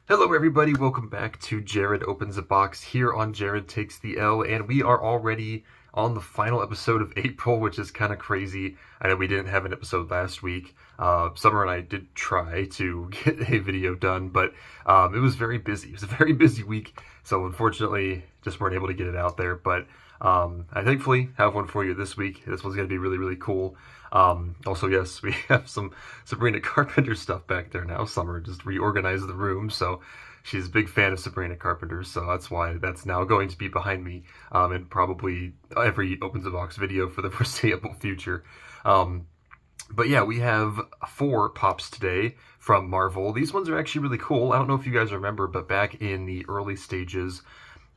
Hello everybody, welcome back to Jared Opens a Box here on Jared Takes the L, and we are already on the final episode of April, which is kind of crazy. I know we didn't have an episode last week. Summer and I did try to get a video done, but it was very busy. It was a very busy week, so unfortunately just weren't able to get it out there, but I thankfully have one for you this week. This one's going to be really, really cool. Also, yes, we have some Sabrina Carpenter stuff back there now. Summer just reorganized the room, so she's a big fan of Sabrina Carpenter, so that's why that's now going to be behind me, and probably every Opens a Box video for the foreseeable future. But yeah, we have 4 pops today from Marvel. These ones are actually really cool. I don't know if you guys remember, but back in the early stages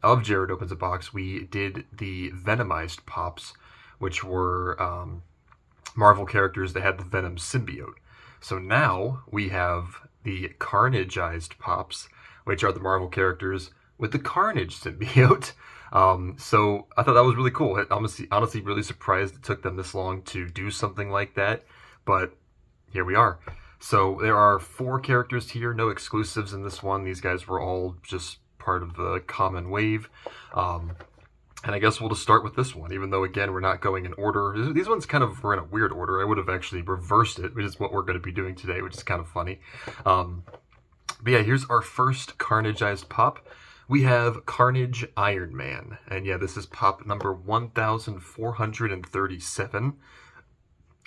of Jared Opens a Box, we did the Venomized pops, which were Marvel characters that had the Venom symbiote. So now we have the Carnage-ized pops, which are the Marvel characters with the Carnage symbiote. So I thought that was really cool. Honestly, really surprised it took them this long to do something like that, but here we are. So there are 4 characters here, no exclusives in this one. These guys were all just part of the common wave. And I guess we'll just start with this one, even though, again, we're not going in order. These ones kind of were in a weird order. I would have actually reversed it, which is what we're going to be doing today, which is kind of funny. But yeah, here's our first Carnage-ized pop. We have Carnage Iron Man. And yeah, this is pop number 1437,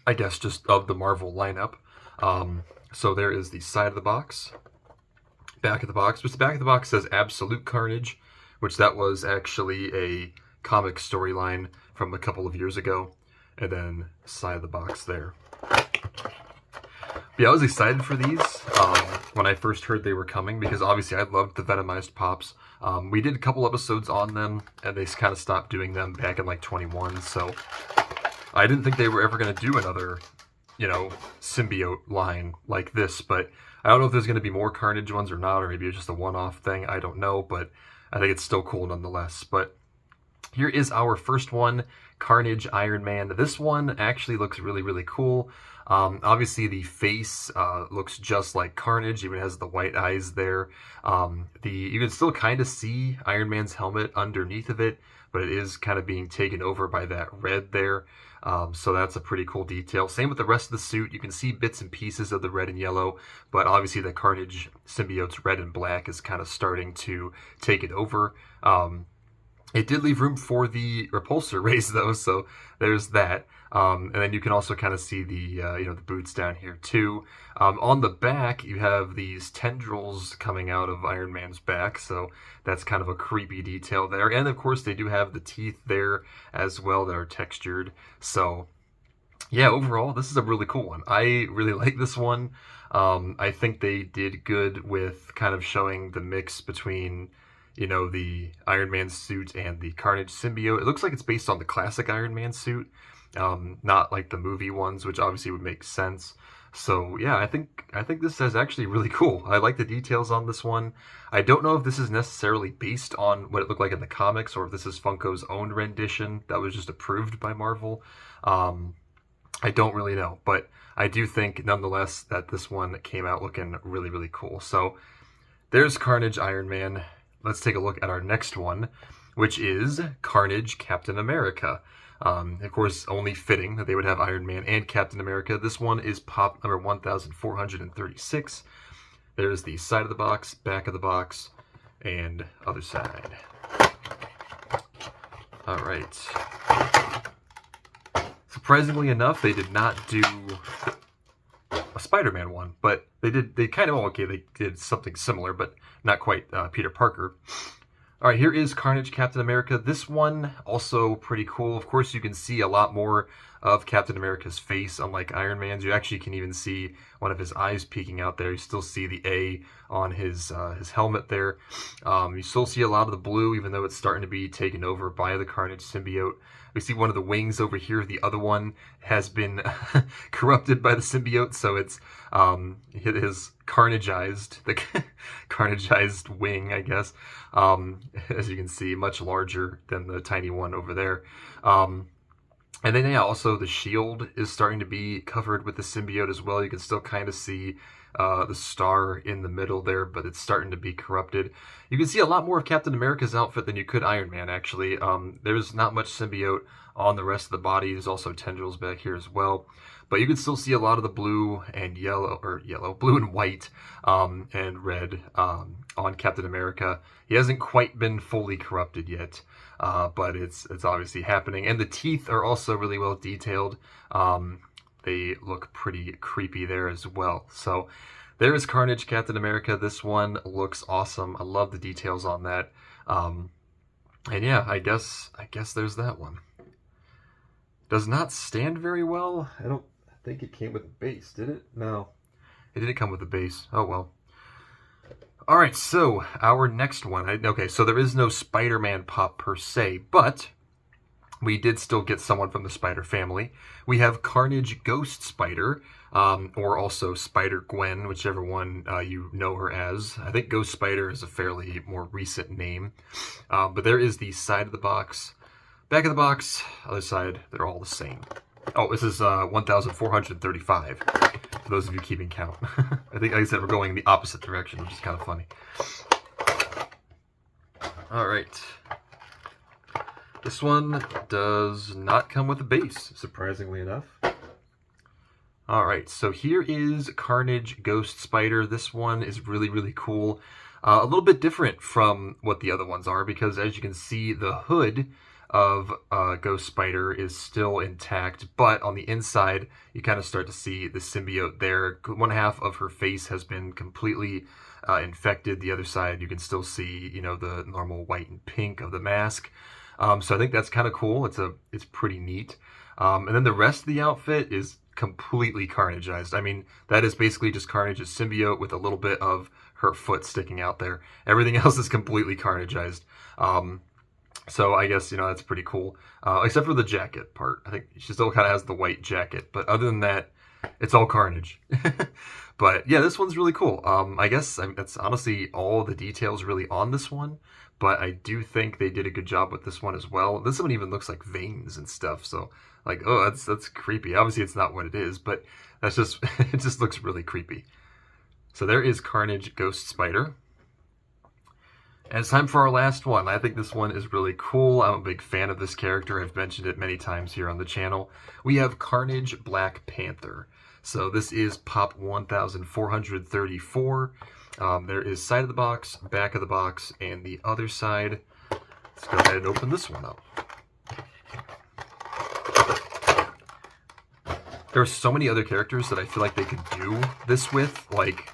I guess, just of the Marvel lineup. So there is the side of the box. Back of the box, which the back of the box says Absolute Carnage, which that was actually a comic storyline from a couple of years ago, and then side of the box there. But yeah, I was excited for these when I first heard they were coming, because obviously I loved the Venomized pops. We did a couple episodes on them, and they kind of stopped doing them back in like 21, so I didn't think they were ever going to do another, symbiote line like this, but I don't know if there's going to be more Carnage ones or not, or maybe it's just a one-off thing, I don't know, but I think it's still cool nonetheless. But here is our first one, Carnage Iron Man. This one actually looks really, really cool. Obviously, the face looks just like Carnage, even has the white eyes there. You can still kind of see Iron Man's helmet underneath of it, but it is kind of being taken over by that red there. So that's a pretty cool detail. Same with the rest of the suit. You can see bits and pieces of the red and yellow, but obviously the Carnage symbiote's red and black is kind of starting to take it over. It did leave room for the repulsor rays though, so there's that. And then you can also kind of see the the boots down here too. On the back, you have these tendrils coming out of Iron Man's back, so that's kind of a creepy detail there. And of course, they do have the teeth there as well that are textured. So yeah, overall, this is a really cool one. I really like this one. I think they did good with kind of showing the mix between the Iron Man suit and the Carnage symbiote. It looks like it's based on the classic Iron Man suit, not like the movie ones, which obviously would make sense. So yeah, I think this is actually really cool. I like the details on this one. I don't know if this is necessarily based on what it looked like in the comics, or if this is Funko's own rendition that was just approved by Marvel. I don't really know, but I do think nonetheless that this one came out looking really, really cool. So there's Carnage Iron Man. Let's take a look at our next one, which is Carnage Captain America. Of course, only fitting that they would have Iron Man and Captain America. This one is pop number 1436. There's the side of the box, back of the box, and other side. All right. Surprisingly enough, they did not do a Spider-Man one, but they did something similar, but not quite Peter Parker. All right, here is Carnage Captain America. This one also pretty cool. Of course, you can see a lot more of Captain America's face, unlike Iron Man's. You actually can even see one of his eyes peeking out there. You still see the A on his helmet there. You still see a lot of the blue, even though it's starting to be taken over by the Carnage symbiote. We see one of the wings over here. The other one has been corrupted by the symbiote, so it's his Carnage-ized, the Carnage-ized wing, I guess. As you can see, much larger than the tiny one over there. And then, yeah, also the shield is starting to be covered with the symbiote as well. You can still kind of see the star in the middle there, but it's starting to be corrupted. You can see a lot more of Captain America's outfit than you could Iron Man, actually. There's not much symbiote on the rest of the body. There's also tendrils back here as well. But you can still see a lot of the blue and blue and white, and red on Captain America. He hasn't quite been fully corrupted yet, but it's obviously happening. And the teeth are also really well detailed. They look pretty creepy there as well. So there is Carnage, Captain America. This one looks awesome. I love the details on that. And yeah, I guess there's that one. Does not stand very well. I don't think it came with a base, did it? No, it didn't come with a base. Oh well. All right, so our next one. Okay, so there is no Spider-Man pop per se, but we did still get someone from the Spider family. We have Carnage-ized Spider, or also Spider-Gwen, whichever one you know her as. I think Ghost Spider is a fairly more recent name. But there is the side of the box, back of the box, other side. They're all the same. Oh, this is 1,435, for those of you keeping count. I think, like I said, we're going the opposite direction, which is kind of funny. All right. This one does not come with a base, surprisingly enough. All right, so here is Carnage-ized Spider. This one is really, really cool. A little bit different from what the other ones are, because as you can see, the hood of Ghost Spider is still intact, but on the inside, you kind of start to see the symbiote there. One half of her face has been completely infected. The other side, you can still see, you know, the normal white and pink of the mask. So I think that's kind of cool. It's pretty neat. And then the rest of the outfit is completely Carnage-ized. I mean, that is basically just Carnage's symbiote with a little bit of her foot sticking out there. Everything else is completely Carnage-ized. So I guess, you know, that's pretty cool. Except for the jacket part. I think she still kind of has the white jacket. But other than that, it's all Carnage. But yeah, this one's really cool. I guess that's honestly all the details really on this one. But I do think they did a good job with this one as well. This one even looks like veins and stuff. So like, oh, that's creepy. Obviously, it's not what it is, but that's just it just looks really creepy. So there is Carnage-ized Spider. And it's time for our last one. I think this one is really cool. I'm a big fan of this character. I've mentioned it many times here on the channel. We have Carnage Black Panther. So this is Pop 1434. There is side of the box, back of the box, and the other side. Let's go ahead and open this one up. There are so many other characters that I feel like they could do this with, like,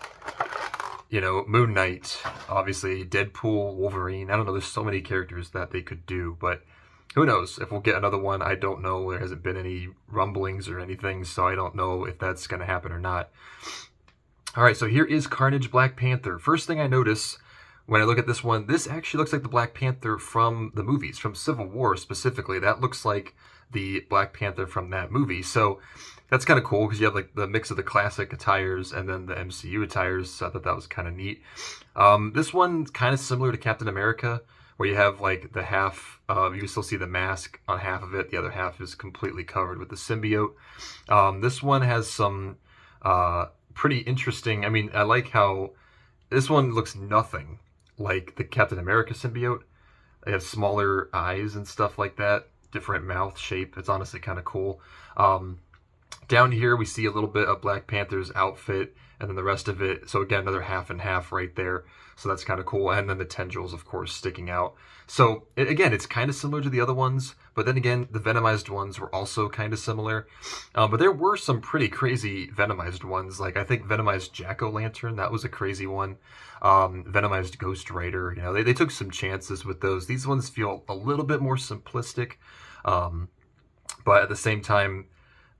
you know, Moon Knight, obviously, Deadpool, Wolverine. I don't know, there's so many characters that they could do, but who knows? If we'll get another one, I don't know. There hasn't been any rumblings or anything, so I don't know if that's going to happen or not. All right, so here is Carnage Black Panther. First thing I notice when I look at this one, this actually looks like the Black Panther from the movies, from Civil War specifically. That looks like the Black Panther from that movie. So that's kind of cool because you have like the mix of the classic attires and then the MCU attires. So I thought that was kind of neat. This one's kind of similar to Captain America, where you have like the half of, you can still see the mask on half of it. The other half is completely covered with the symbiote. This one has some pretty interesting, I mean, I like how this one looks nothing like the Captain America symbiote. They have smaller eyes and stuff like that, different mouth shape. It's honestly kind of cool. Down here, we see a little bit of Black Panther's outfit, and then the rest of it, so again, another half and half right there. So that's kind of cool. And then the tendrils, of course, sticking out. So again, it's kind of similar to the other ones, but then again, the Venomized ones were also kind of similar. But there were some pretty crazy Venomized ones. Like, I think Venomized Jack-O-Lantern, that was a crazy one. Venomized Ghost Rider, you know, they took some chances with those. These ones feel a little bit more simplistic. But at the same time,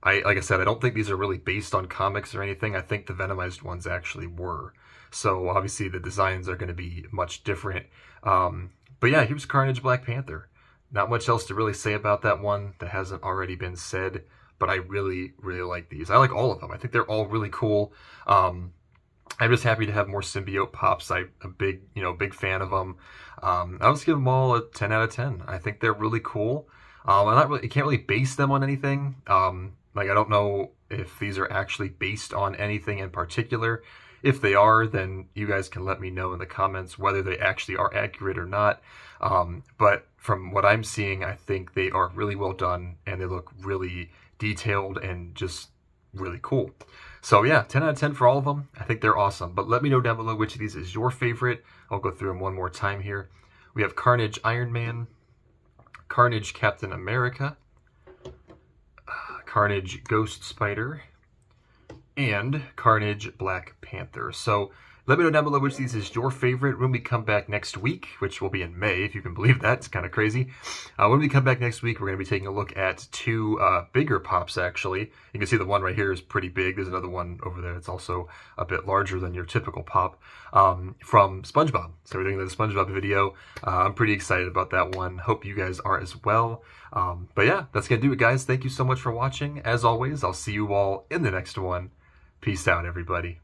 like I said, I don't think these are really based on comics or anything. I think the Venomized ones actually were. So obviously the designs are going to be much different. But yeah, here's Carnage Black Panther. Not much else to really say about that one that hasn't already been said, but I really, really like these. I like all of them. I think they're all really cool. I'm just happy to have more symbiote pops. I'm a big fan of them. I'll just give them all a 10 out of 10. I think they're really cool. You can't really base them on anything. Like, I don't know if these are actually based on anything in particular. If they are, then you guys can let me know in the comments whether they actually are accurate or not. But from what I'm seeing, I think they are really well done, and they look really detailed and just really cool. So yeah, 10 out of 10 for all of them. I think they're awesome. But let me know down below which of these is your favorite. I'll go through them one more time here. We have Carnage Iron Man, Carnage Captain America, Carnage Ghost Spider, and Carnage Black Panther. So let me know down below which of these is your favorite. When we come back next week, which will be in May, if you can believe that, it's kind of crazy. When we come back next week, we're going to be taking a look at two bigger pops, actually. You can see the one right here is pretty big. There's another one over there that's also a bit larger than your typical pop from SpongeBob. So we're doing the SpongeBob video. I'm pretty excited about that one. Hope you guys are as well. But yeah, that's going to do it, guys. Thank you so much for watching. As always, I'll see you all in the next one. Peace out, everybody.